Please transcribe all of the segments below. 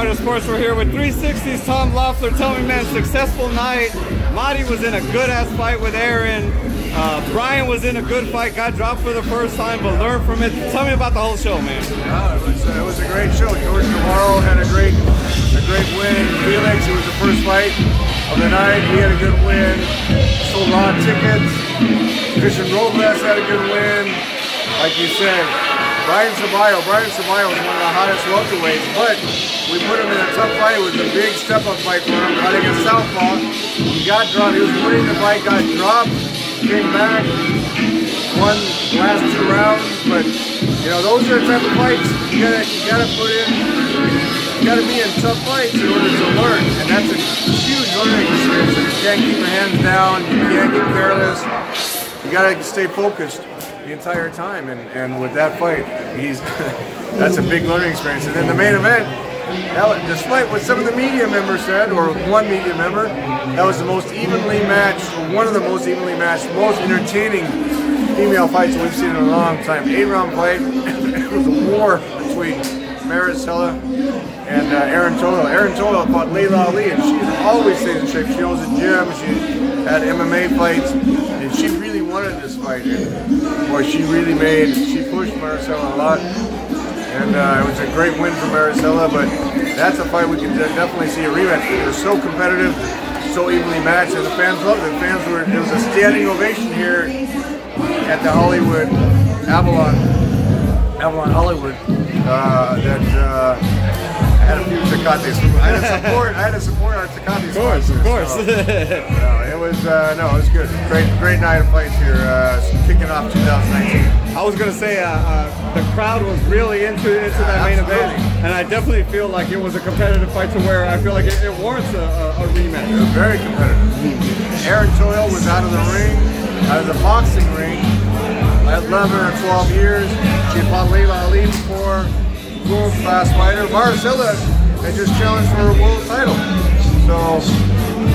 Florida Sports. We're here with 360's Tom Loeffler. Tell me, man, successful night. Marty was in a good-ass fight with Aaron. Brian was in a good fight, got dropped for the first time, but learned from it. Tell me about the whole show, man. It was a great show. George Navarro had a great win. Felix, it was the first fight of the night. He had a good win. Sold a lot of tickets. Christian Robles had a good win. Like you said, Brian Ceballos was one of the hottest welterweights, but we put him in a tough fight. It was a big step-up fight for him, fighting a southpaw. He got dropped. He was winning the fight, got dropped, came back, won the last 2 rounds. But you know, those are the type of fights you gotta put in. You gotta be in tough fights in order to learn, and that's a huge learning experience. You can't keep your hands down. You can't get careless. You gotta stay focused the entire time, and with that fight, that's a big learning experience. And then the main event, despite what some of the media members said, or one media member, that was the most evenly matched, or one of the most evenly matched, most entertaining female fights we've seen in a long time. 8-round fight. It was a war between Maricela and Erin Toil. Erin Toil fought Layla Ali, and she's always stays in shape. She owns a gym. She had MMA fights, and she really wanted this fight. And boy, she pushed Maricela a lot, and it was a great win for Maricela. But that's a fight we can definitely see a rematch. It was so competitive, so evenly matched, and the fans loved it. There was a standing ovation here at the Hollywood Avalon Hollywood that had a few Tecates. I had to support our Tecates. Of course. So, it was good. Great night of fights here, kicking off 2019. I was gonna say the crowd was really into that main event, and I definitely feel like it was a competitive fight to where I feel like it warrants a rematch. It was very competitive. Erin Toil was out of the ring, out of the boxing ring, 11 or 12 years. She had fought Layla Ali before, world-class fighter. Maricela had just challenged for a world title. So,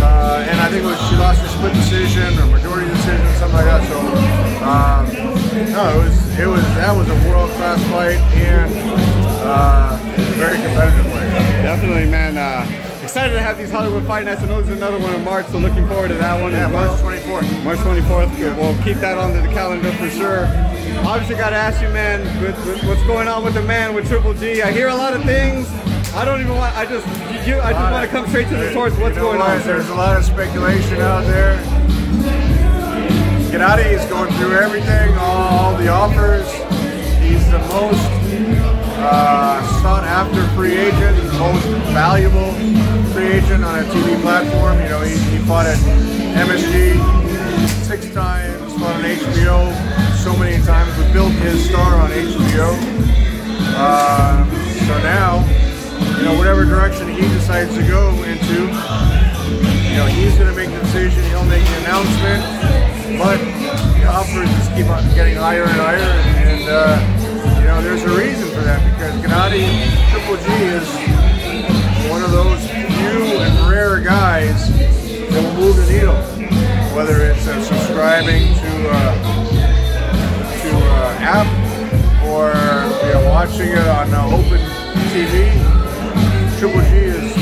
and I think she lost her split decision or majority decision, something like that. So, that was a world-class fight and very competitive fight. Definitely, man. Excited to have these Hollywood Fight Nights. I know there's another one in March, so looking forward to that one. Yeah, March 24th. March 24th. Yeah. We'll keep that on the calendar for sure. Obviously, got to ask you, man, what's going on with the man with Triple G? I hear a lot of things. I don't even want. I just want to come straight to the source. What's going on? There's a lot of speculation out there. Gennady is going through everything, all the offers. He's the most sought after free agent, the most valuable free agent on a TV platform. You know, he fought at MSG 6 times, fought on HBO so many times. We built his star on HBO. So now, you know, whatever direction he decides to go into, you know, he's going to make the decision. He'll make the announcement, but the offers just keep on getting higher and higher, and you know, there's a reason for that, because Gennady Triple G is one of those few and rare guys that will move the needle, whether it's subscribing to app or watching it on open TV. Triple G is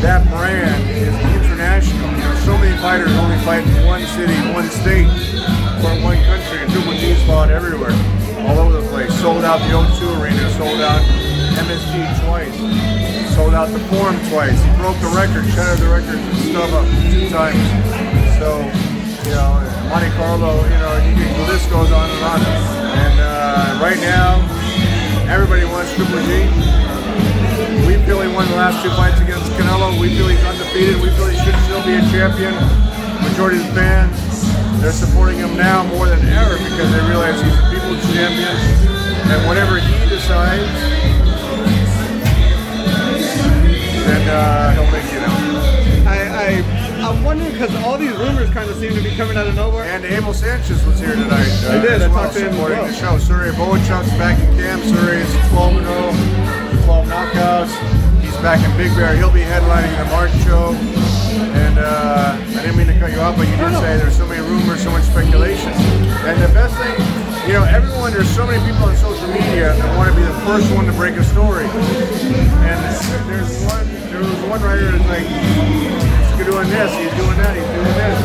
that brand, is international. You know, so many fighters only fight in one city, one state, or one country, and Triple G's fought everywhere, all over the place. Sold out the O2 Arena, sold out MSG twice, sold out the Forum twice. He broke the record, shattered the record for StubHub 2 times. So, you know, Monte Carlo, you know, the list goes on and on. And right now, everybody wants Triple G. We feel he won the last 2 fights against Canelo. We feel he's undefeated. We feel he should still be a champion. Majority of the fans, they're supporting him now more than ever because they realize he's a people's champion. And whatever he decides, then he'll make it out. I'm wondering, because all these rumors kind of seem to be coming out of nowhere. And Abel Sanchez was here tonight. I did. I talked to him supporting well. the show. Surrey Bowenchuk's back in camp. Surrey is 12-0, 12 knockouts. He's back in Big Bear. He'll be headlining the March show. And I didn't mean to cut you off, but you did say there's so many rumors, so much speculation. And the best thing you know, everyone, there's so many people on social media that want to be the first one to break a story. And there was one writer that's like, he's doing this, he's doing that, he's doing this.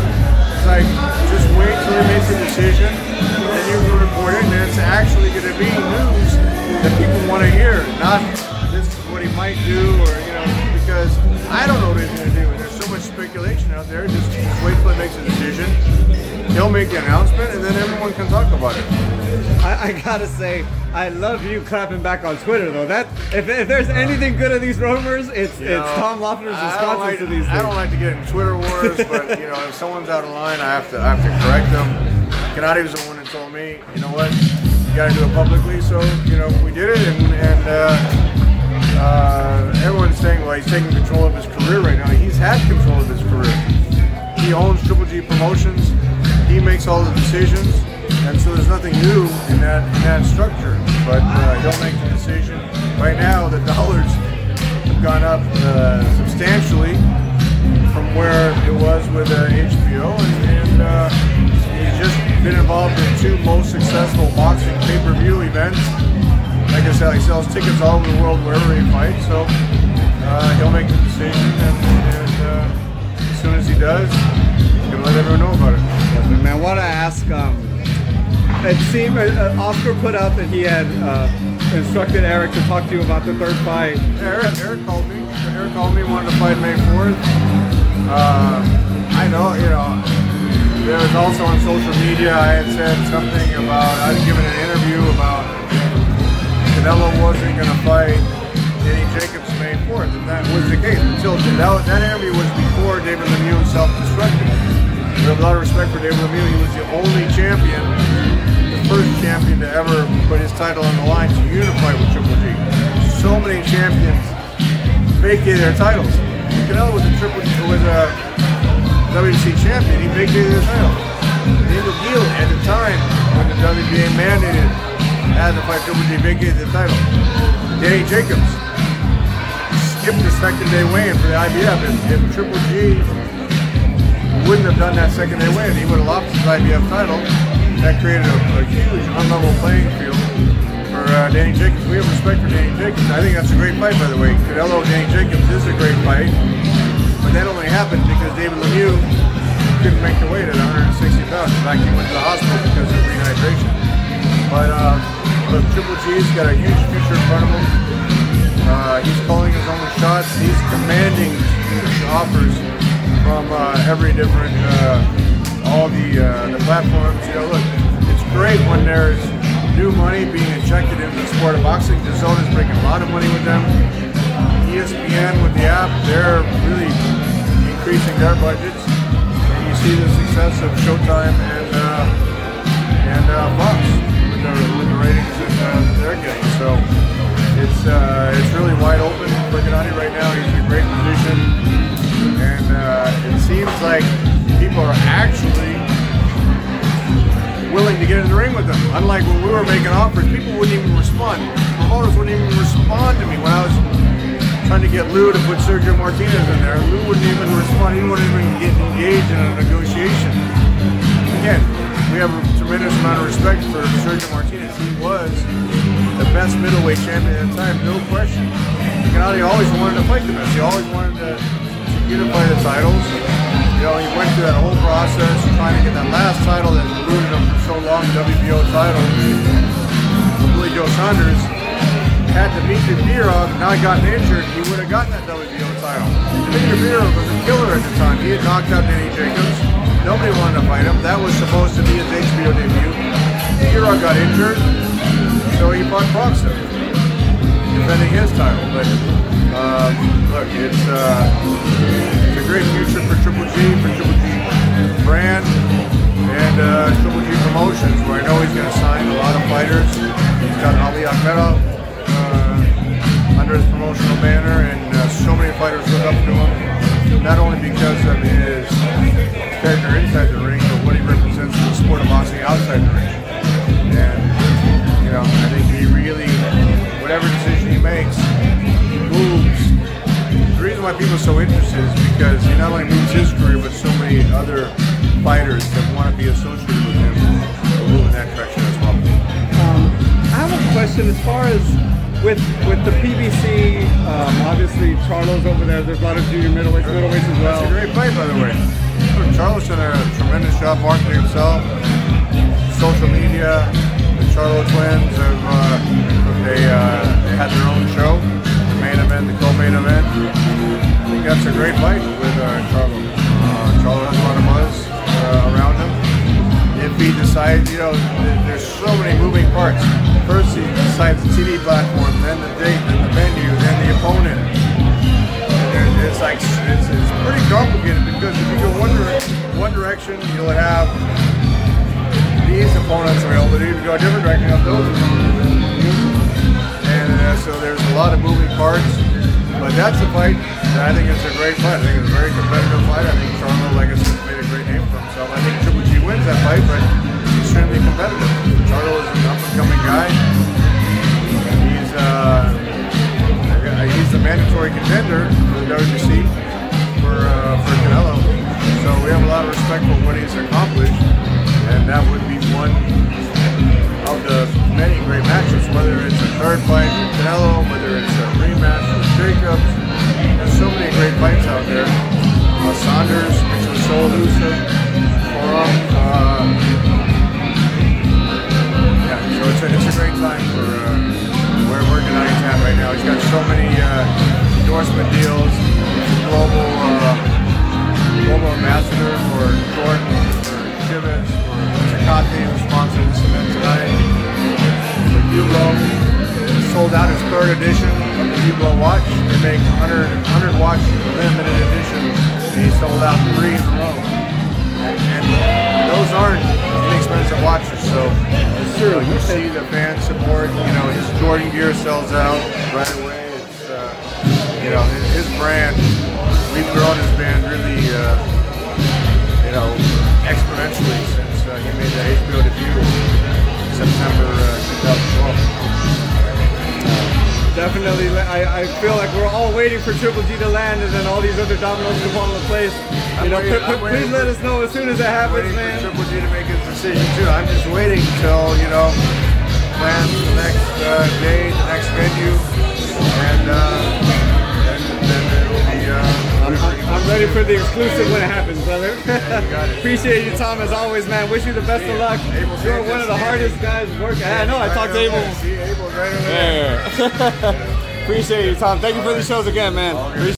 It's like, just wait till he makes a decision, and you can report it, and it's actually going to be news that people want to hear, not this is what he might do, or, you know, because I don't know what he's going to do. There's so much speculation out there. Just wait till he makes a decision. He'll make the announcement, and then everyone can talk about it. I gotta say, I love you clapping back on Twitter, though. That if there's anything good in these rumors, it's Tom Loeffler's responses to these things. I don't like to get in Twitter wars, but you know, if someone's out of line, I have to correct them. Gennady was the one that told me, you know what, you got to do it publicly. So you know, we did it, and everyone's saying, well, he's taking control of his career right now. He's had control of his career. He owns Triple G Promotions. He makes all the decisions, and so there's nothing new in that structure. But he'll make the decision. Right now, the dollars have gone up substantially from where it was with HBO, and he's just been involved in 2 most successful boxing pay-per-view events. Like I said, he sells tickets all over the world wherever he fights, so he'll make the decision, and as soon as he does, he's going to let everyone know about it. Man, I want to ask, it seemed Oscar put out that he had instructed Eric to talk to you about the 3rd fight. Eric called me. Eric called me, wanted to fight May 4th. I know, you know, there was also on social media, I had said something about, I had given an interview about Canelo wasn't going to fight Danny Jacobs May 4th, and that was the case. Until that interview was before David Lemieux self-destructed. We have a lot of respect for David Lemieux. He was the only champion, the first champion to ever put his title on the line to unify with Triple G. So many champions vacated their titles. Canelo was a WBC champion. He vacated his title. Daniel Deal at the time when the WBA mandated had to fight Triple G, vacated the title. Danny Jacobs skipped the 2nd day weigh-in for the IBF. If Triple G wouldn't have done that 2nd day weigh-in, he would have lost his IBF title. That created a huge unlevel playing field for Danny Jacobs. We have respect for Danny Jacobs. I think that's a great fight, by the way. Canelo and Danny Jacobs is a great fight, but that only happened because David Lemieux couldn't make the weight at 160 pounds. In fact, he went to the hospital because of rehydration. But look, Triple G's got a huge future in front of him. He's calling his own shots. He's commanding huge offers from every different, all the platforms. You know, look, it's great when there's new money being injected into the sport of boxing. Dazn is making a lot of money with them. ESPN with the app, they're really increasing their budgets. And you see the success of Showtime and Fox with the ratings that they're getting. So it's really wide open for Gennady right now. He's in a great position. And it seems like people are actually willing to get in the ring with them. Unlike when we were making offers, people wouldn't even respond. Promoters wouldn't even respond to me when I was trying to get Lou to put Sergio Martinez in there. Lou wouldn't even respond. He wouldn't even get engaged in a negotiation. Again, we have a tremendous amount of respect for Sergio Martinez. He was the best middleweight champion at the time, no question. Gennady always wanted to fight the best. He always wanted to unify the titles. You know, he went through that whole process trying to get that last title that eluded him for so long, WBO title. Billy Joe Saunders had Dmitry Biyarov not gotten injured, he would have gotten that WBO title. Dmitry Biyarov was a killer at the time. He had knocked out Danny Jacobs. Nobody wanted to fight him. That was supposed to be his HBO debut. Biyarov got injured, so he fought Proxima, defending his title. But look, it's a great future for Triple G, brand, and Triple G Promotions, where I know he's going to sign a lot of fighters. He's got Ali Akhmedov under his promotional banner, and so many fighters look up to him, not only because of his character inside the ring, but what he represents for the sport of boxing outside the ring. And, you know, I think he really, whatever decision he makes, he moves. The reason why people are so interested is because he not only moves his career, but so many other fighters that want to be associated with him will move in that direction as well. question, as far as with the PBC, obviously Charlo's over there. There's a lot of junior middleweights as well. It's a great fight, by the way. Charlo's done a tremendous job marketing himself. Social media. The Charlo twins have they had their own show, the main event, the co-main event. I think that's a great fight with Charlo. Charlo has a lot of buzz around him. If he decides, you know, there's so many moving parts. First he decides the TV platform, then the date, then the venue, then the opponent. And it's like it's pretty complicated because if you go one direction, you'll have these opponents available. If you go a different direction, you'll have those opponents. And so there's a lot of moving parts. But that's a fight that I think is a great fight. I think it's a very competitive fight. I think Charlo, like I said, made a great name for himself. I think Triple G wins that fight, but it's extremely competitive. Charlo is an up-and-coming guy. He's the mandatory contender for the WBC for Canelo. So we have a lot of respect for what he's accomplished, and that would be one of the many great matches, whether it's a third fight with Canelo, whether it's a rematch with Jacobs. There's so many great fights out there. Saunders, which was so elusive for him. Yeah, so it's a great time for where working on his hat right now. He's got so many endorsement deals. He's a global ambassador for Jordan, for Chivas, for Tecate, who sponsored this event tonight. For Hublot, sold out his third edition of the Hublot watch. They make 100 watch limited editions, and he sold out 3 in a row. And those aren't inexpensive watches, so you see the fan support. You know, his Jordan gear sells out right away. It's you know, his brand. We've grown his brand really, you know, exponentially since he made the HBO debut in September 2012. Definitely, I feel like we're all waiting for Triple G to land, and then all these other dominoes to fall into place. You know, please let us know as soon as it happens, man. For Triple G to make his decision too. I'm just waiting till, you know, plans the next day, the next venue, and then it will be. I'm ready for the exclusive when it happens, brother. Yeah, you got it. Appreciate you, Tom, as always, man. Wish you the best of luck. You're one of the hardest guys working. I know. I talked to Abel. See, Abel's right over there. Appreciate you, Tom. Thank you for the shows again, man.